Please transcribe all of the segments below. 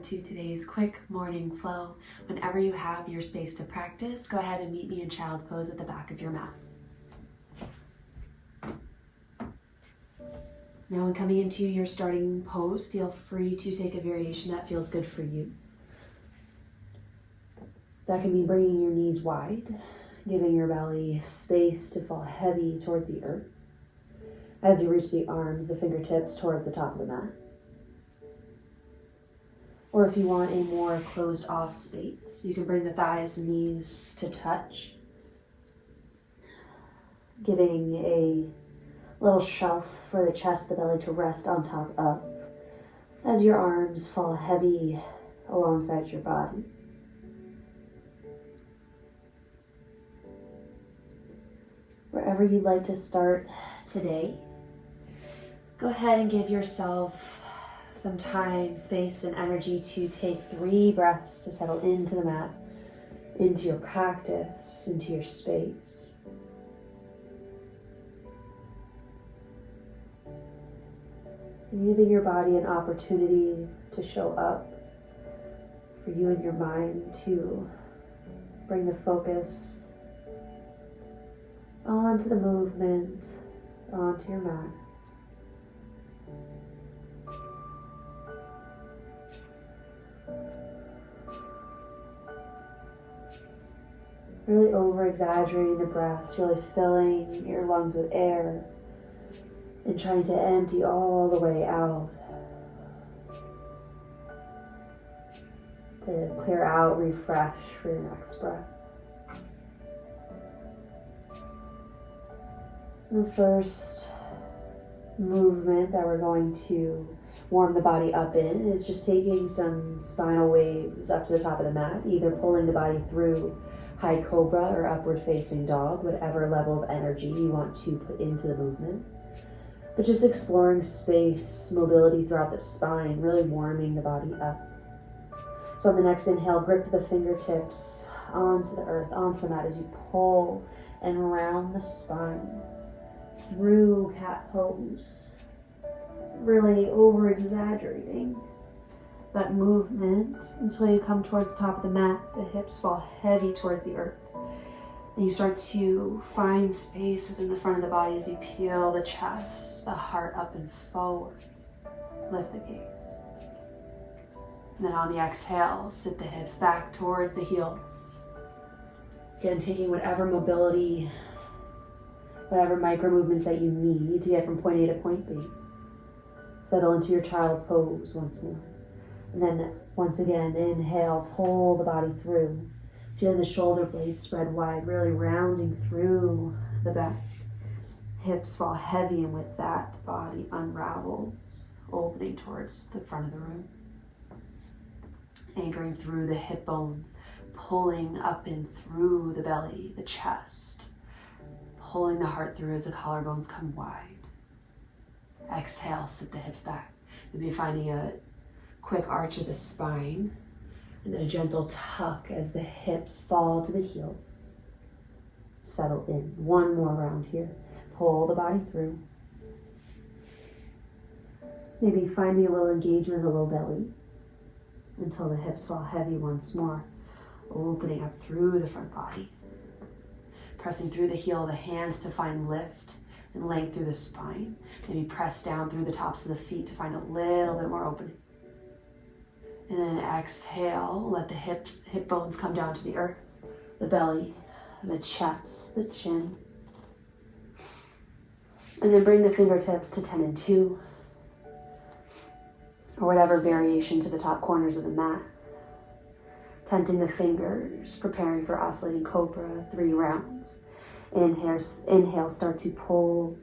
to today's quick morning flow. Whenever you have your space to practice, go ahead and meet me in child's pose at the back of your mat. Now when coming into your starting pose, feel free to take a variation that feels good for you. That can be bringing your knees wide, giving your belly space to fall heavy towards the earth. As you reach the arms, the fingertips towards the top of the mat. Or if you want a more closed off space, you can bring the thighs and knees to touch, giving a little shelf for the chest, the belly to rest on top of, as your arms fall heavy alongside your body. Wherever you'd like to start today, go ahead and give yourself some time, space, and energy to take 3 breaths to settle into the mat, into your practice, into your space. And giving your body an opportunity to show up, for you and your mind to bring the focus onto the movement, onto your mat. Really over-exaggerating the breaths, really filling your lungs with air and trying to empty all the way out. To clear out, refresh for your next breath. The first movement that we're going to warm the body up in is just taking some spinal waves up to the top of the mat, either pulling the body through high cobra or upward facing dog, whatever level of energy you want to put into the movement. But just exploring space, mobility throughout the spine, really warming the body up. So on the next inhale, grip the fingertips onto the earth, onto the mat as you pull and round the spine through cat pose. Really over-exaggerating that movement until you come towards the top of the mat. The hips fall heavy towards the earth. And you start to find space within the front of the body as you peel the chest, the heart up and forward. Lift the gaze. And then on the exhale, sit the hips back towards the heels. Again, taking whatever mobility, whatever micro movements that you need to get from point A to point B. Settle into your child's pose once more. And then once again, inhale, pull the body through. Feeling the shoulder blades spread wide, really rounding through the back. Hips fall heavy, and with that, the body unravels, opening towards the front of the room. Anchoring through the hip bones, pulling up and through the belly, the chest. Pulling the heart through as the collarbones come wide. Exhale, sit the hips back. You'll be finding a quick arch of the spine, and then a gentle tuck as the hips fall to the heels. Settle in. One more round here. Pull the body through. Maybe finding a little engagement with the low belly until the hips fall heavy once more, opening up through the front body. Pressing through the heel of the hands to find lift and length through the spine. Maybe press down through the tops of the feet to find a little bit more opening. And then exhale, let the hip bones come down to the earth, the belly, the chest, the chin. And then bring the fingertips to 10 and 2, or whatever variation to the top corners of the mat. Tenting the fingers, preparing for Oscillating Cobra, 3 rounds. Inhale, start to pull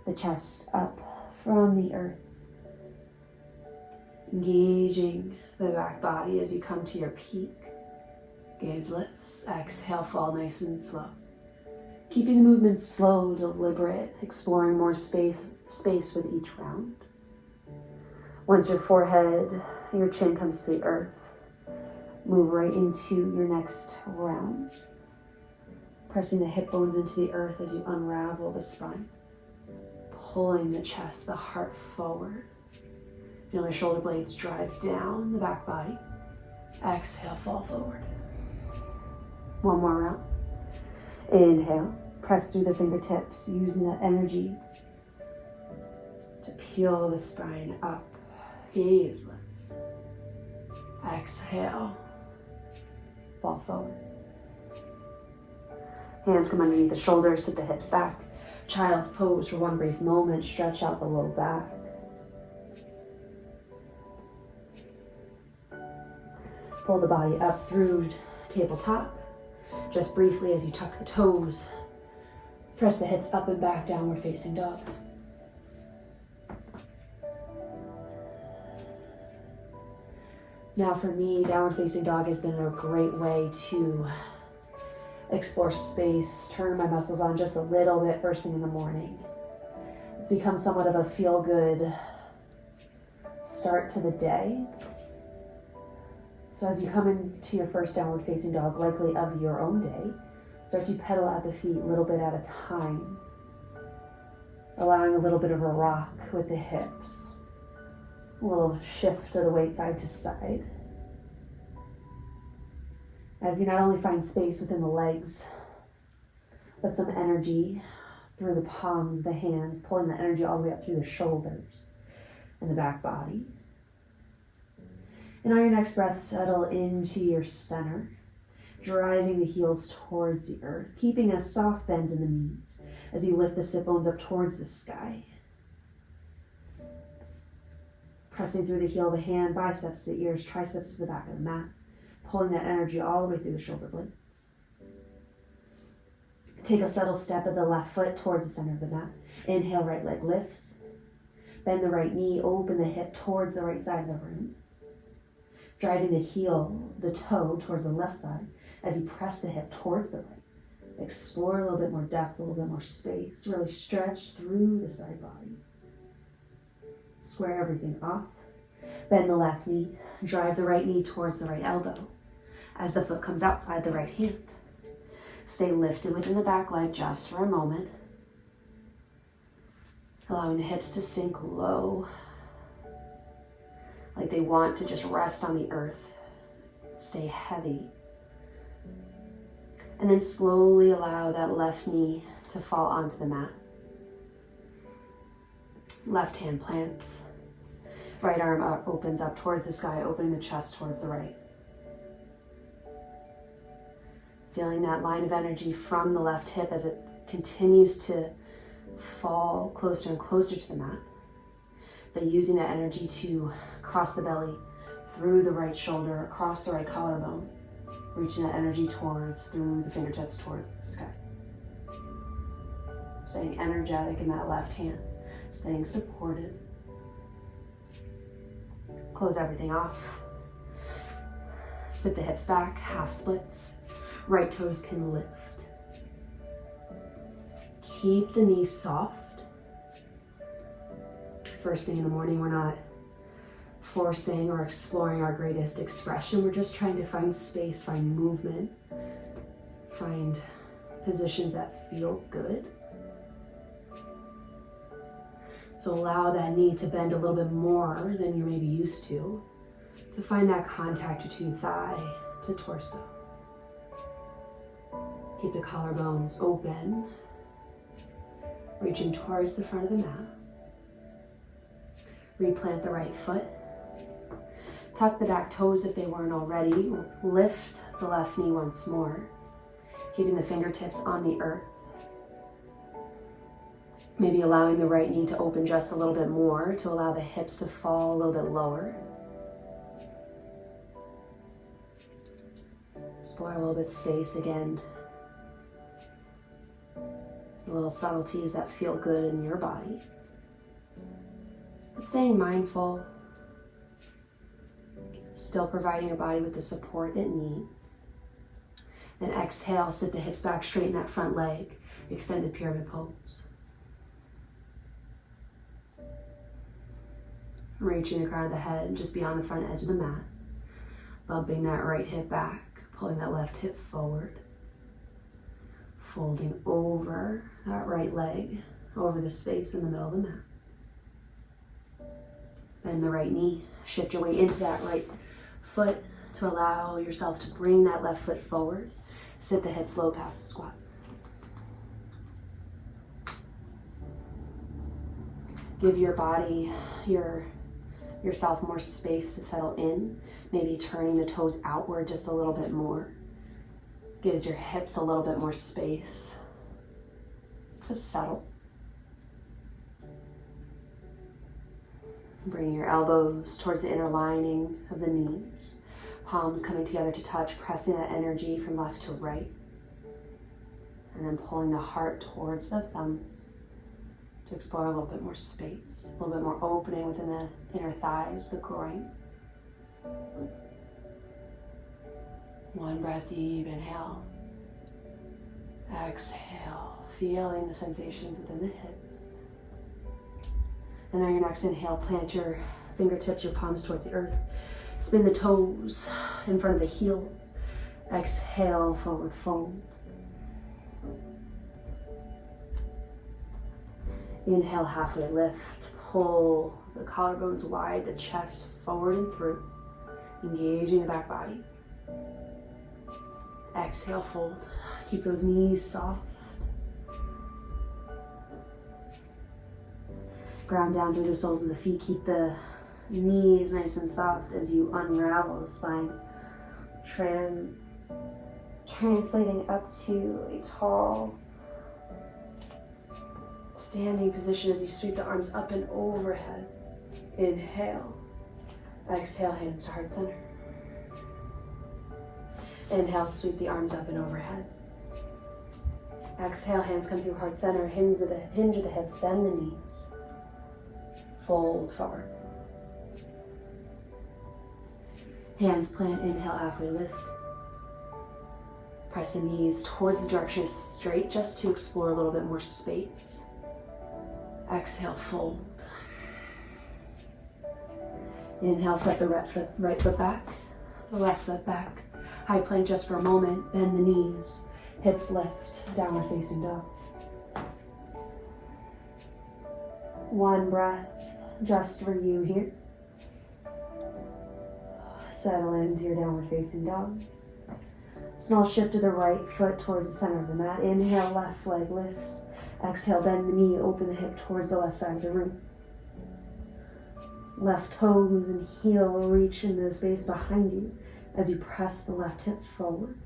the chest up from the earth. Engaging the back body as you come to your peak. Gaze lifts. Exhale, fall nice and slow. Keeping the movement slow, deliberate, exploring more space with each round. Once your forehead, your chin comes to the earth, move right into your next round. Pressing the hip bones into the earth as you unravel the spine. Pulling the chest, the heart forward. Feel the shoulder blades drive down the back body. Exhale, fall forward. One more round. Inhale, press through the fingertips, using that energy to peel the spine up. Gaze lifts. Exhale, fall forward. Hands come underneath the shoulders, sit the hips back. Child's pose for one brief moment, stretch out the low back. Pull the body up through tabletop. Just briefly as you tuck the toes, press the hips up and back, downward facing dog. Now for me, downward facing dog has been a great way to explore space, turn my muscles on just a little bit first thing in the morning. It's become somewhat of a feel-good start to the day. So as you come into your first downward facing dog, likely of your own day, start to pedal at the feet a little bit at a time, allowing a little bit of a rock with the hips, a little shift of the weight side to side. As you not only find space within the legs, but some energy through the palms, the hands, pulling the energy all the way up through the shoulders and the back body. And on your next breath, settle into your center, driving the heels towards the earth, keeping a soft bend in the knees as you lift the sit bones up towards the sky. Pressing through the heel of the hand, biceps to the ears, triceps to the back of the mat, pulling that energy all the way through the shoulder blades. Take a subtle step of the left foot towards the center of the mat. Inhale, right leg lifts. Bend the right knee, open the hip towards the right side of the room. Driving the heel, the toe towards the left side as you press the hip towards the right. Explore a little bit more depth, a little bit more space. Really stretch through the side body. Square everything off. Bend the left knee. Drive the right knee towards the right elbow as the foot comes outside the right hand. Stay lifted within the back leg just for a moment. Allowing the hips to sink low, like they want to just rest on the earth. Stay heavy. And then slowly allow that left knee to fall onto the mat. Left hand plants. Right arm opens up towards the sky, opening the chest towards the right. Feeling that line of energy from the left hip as it continues to fall closer and closer to the mat. But using that energy to cross the belly, through the right shoulder, across the right collarbone, reaching that energy towards, through the fingertips towards the sky. Staying energetic in that left hand, staying supported. Close everything off. Sit the hips back, half splits. Right toes can lift. Keep the knees soft. First thing in the morning, we're not forcing or exploring our greatest expression. We're just trying to find space, find movement, find positions that feel good. So allow that knee to bend a little bit more than you're maybe used to find that contact between thigh to torso. Keep the collarbones open, reaching towards the front of the mat. Replant the right foot. Tuck the back toes if they weren't already. Lift the left knee once more, keeping the fingertips on the earth. Maybe allowing the right knee to open just a little bit more to allow the hips to fall a little bit lower. Explore a little bit of space again. Little subtleties that feel good in your body. But staying mindful, still providing your body with the support it needs. Then exhale, sit the hips back, straighten that front leg, extended pyramid pose. Reaching the crown of the head just beyond the front edge of the mat. Bumping that right hip back, pulling that left hip forward. Folding over that right leg, over the space in the middle of the mat. Bend the right knee, shift your weight into that right foot, to allow yourself to bring that left foot forward. Sit the hips low past the squat. Give your body, yourself more space to settle in. Maybe turning the toes outward just a little bit more. Gives your hips a little bit more space. Just settle. Bring your elbows towards the inner lining of the knees. Palms coming together to touch, pressing that energy from left to right. And then pulling the heart towards the thumbs to explore a little bit more space, a little bit more opening within the inner thighs, the groin. One breath deep, inhale. Exhale, feeling the sensations within the hips. And on your next inhale, plant your fingertips, your palms towards the earth. Spin the toes in front of the heels. Exhale, forward fold. Inhale, halfway lift. Pull the collarbones wide, the chest forward and through. Engaging the back body. Exhale, fold. Keep those knees soft. Ground down through the soles of the feet. Keep the knees nice and soft as you unravel the spine. Translating up to a tall standing position as you sweep the arms up and overhead. Inhale. Exhale, hands to heart center. Inhale, sweep the arms up and overhead. Exhale, hands come through heart center, hinge of the hips, bend the knees. Fold forward. Hands plant, inhale, halfway lift. Press the knees towards the direction of straight just to explore a little bit more space. Exhale, fold. Inhale, set the right foot back, the left foot back. High plank just for a moment, bend the knees, hips lift, downward facing dog. One breath just for you here. Settle into your downward facing dog. Small shift to the right foot towards the center of the mat. Inhale, left leg lifts. Exhale, bend the knee, open the hip towards the left side of the room. Left toes and heel reach into the space behind you as you press the left hip forward.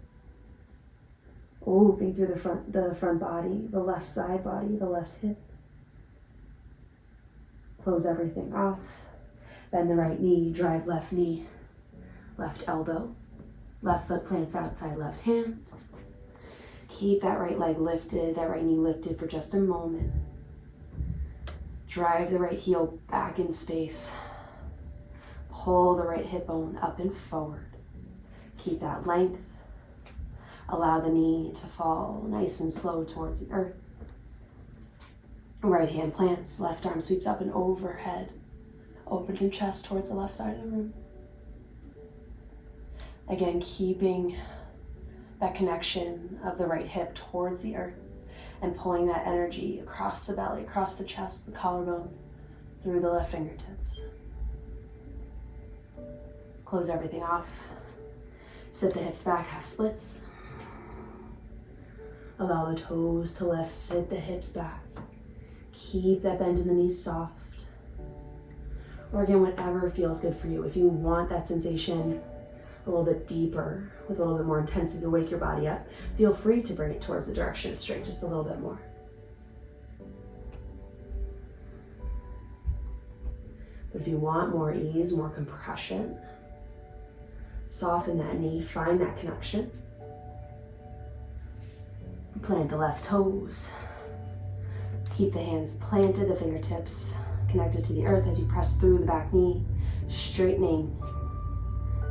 Opening through the front body, the left side body, the left hip. Close everything off. Bend the right knee, drive left knee, left elbow. Left foot plants outside left hand. Keep that right leg lifted, that right knee lifted for just a moment. Drive the right heel back in space. Pull the right hip bone up and forward. Keep that length. Allow the knee to fall nice and slow towards the earth. Right hand plants, left arm sweeps up and overhead. Open your chest towards the left side of the room. Again, keeping that connection of the right hip towards the earth and pulling that energy across the belly, across the chest, the collarbone, through the left fingertips. Close everything off. Sit the hips back, half splits. Allow the toes to lift, sit the hips back. Keep that bend in the knees soft. Or again, whatever feels good for you. If you want that sensation a little bit deeper, with a little bit more intensity to wake your body up, feel free to bring it towards the direction of straight just a little bit more. But if you want more ease, more compression, soften that knee, find that connection. Plant the left toes. Keep the hands planted, the fingertips connected to the earth as you press through the back knee, straightening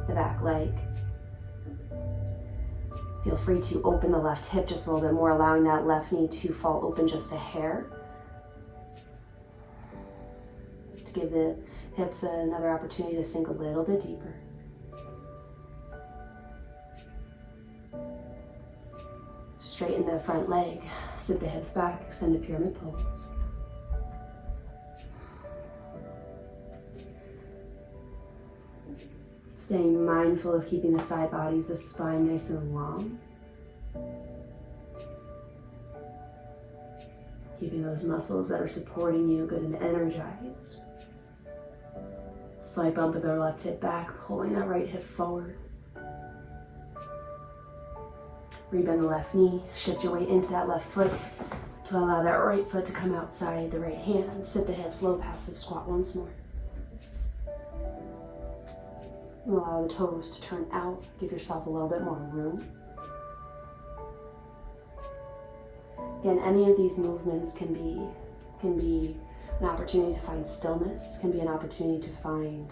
the back leg. Feel free to open the left hip just a little bit more, allowing that left knee to fall open just a hair. To give the hips another opportunity to sink a little bit deeper. Straighten the front leg, sit the hips back, extend to pyramid pose. Staying mindful of keeping the side bodies, the spine nice and long. Keeping those muscles that are supporting you good and energized. Slight bump of the left hip back, pulling that right hip forward. Rebend the left knee, shift your weight into that left foot to allow that right foot to come outside the right hand. Sit the hips, low passive squat once more. And allow the toes to turn out, give yourself a little bit more room. Again, any of these movements can be an opportunity to find stillness, can be an opportunity to find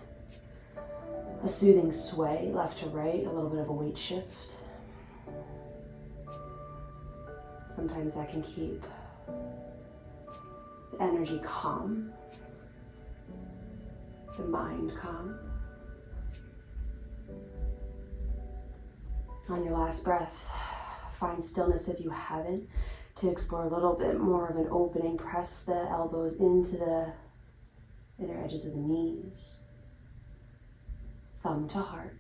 a soothing sway left to right, a little bit of a weight shift. Sometimes that can keep the energy calm, the mind calm. On your last breath, find stillness if you haven't, to explore a little bit more of an opening. Press the elbows into the inner edges of the knees. Thumb to heart.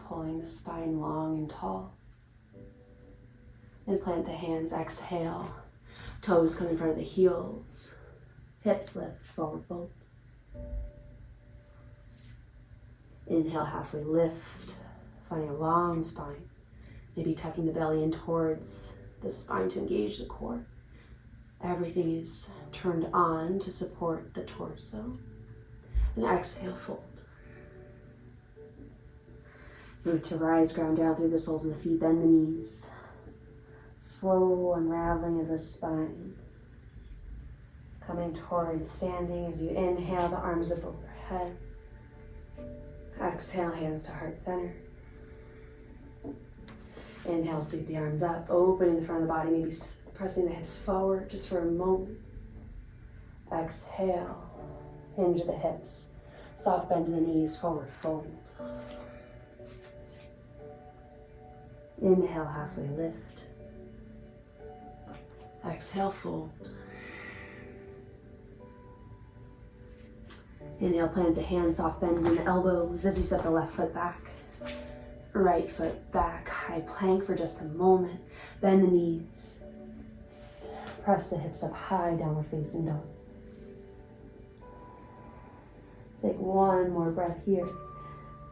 Pulling the spine long and tall. Then plant the hands, exhale. Toes come in front of the heels. Hips lift, forward fold. Inhale, halfway lift. Finding a long spine. Maybe tucking the belly in towards the spine to engage the core. Everything is turned on to support the torso. And exhale, fold. Root to rise, ground down through the soles of the feet, bend the knees. Slow unraveling of the spine. Coming towards standing as you inhale, the arms up overhead. Exhale, hands to heart center. Inhale, sweep the arms up, opening the front of the body, maybe pressing the hips forward just for a moment. Exhale, hinge of the hips, soft bend to the knees, forward fold. Inhale, halfway lift. Exhale, fold. Inhale, plant the hands, soft bend in the elbows as you set the left foot back. Right foot back, high plank for just a moment. Bend the knees. Press the hips up high, downward facing dog. Take one more breath here.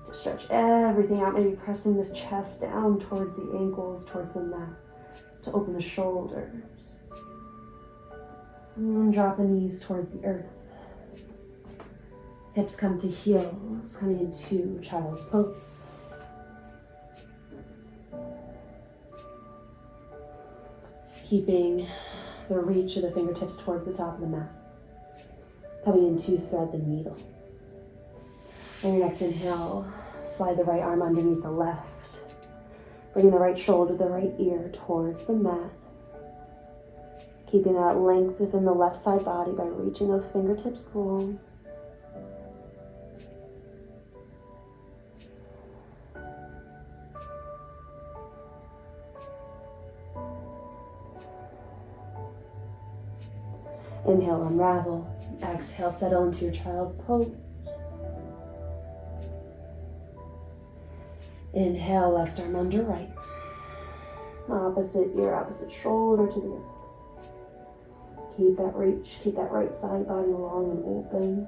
Just stretch everything out, maybe pressing this chest down towards the ankles, towards the mat, to open the shoulders. And then drop the knees towards the earth. Hips come to heels, coming into child's pose. Keeping the reach of the fingertips towards the top of the mat. Coming in to thread the needle. On your next inhale, slide the right arm underneath the left. Bringing the right shoulder, the right ear towards the mat. Keeping that length within the left side body by reaching those fingertips long. Inhale, unravel. Exhale, settle into your child's pose. Inhale, left arm under right. Opposite ear, opposite shoulder to the earth. Keep that reach, keep that right side body long and open.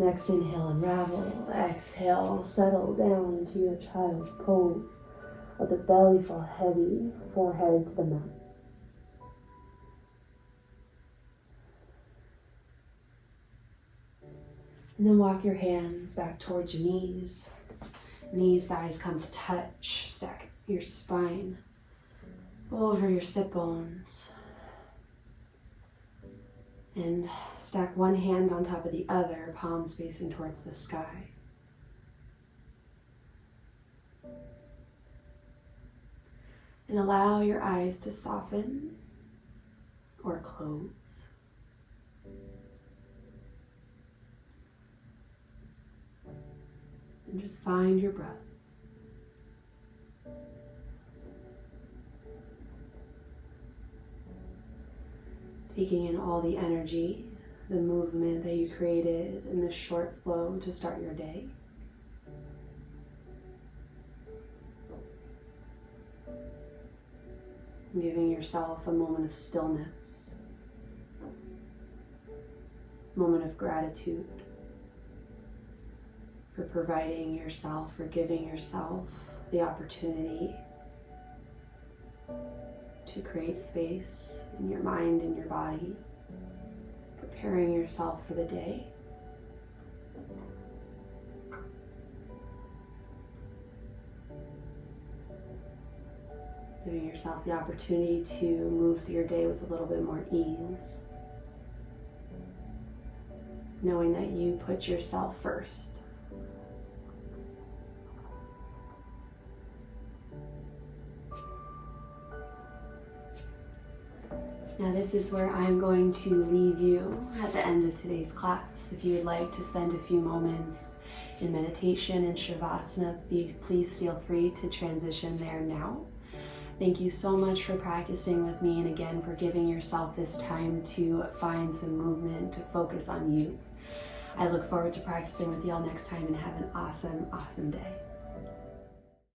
Next inhale, unravel. Exhale, settle down into your child's pose. Let the belly fall heavy, forehead to the mat. And then walk your hands back towards your knees. Knees, thighs come to touch. Stack your spine over your sit bones. And stack one hand on top of the other, palms facing towards the sky. And allow your eyes to soften or close. And just find your breath. Taking in all the energy, the movement that you created in this short flow to start your day. Giving yourself a moment of stillness, moment of gratitude for providing yourself, for giving yourself the opportunity to create space in your mind and your body, preparing yourself for the day. Giving yourself the opportunity to move through your day with a little bit more ease. Knowing that you put yourself first. Now this is where I'm going to leave you at the end of today's class. If you would like to spend a few moments in meditation and Shavasana, please feel free to transition there now. Thank you so much for practicing with me, and again for giving yourself this time to find some movement, to focus on you. I look forward to practicing with y'all next time, and have an awesome, awesome day.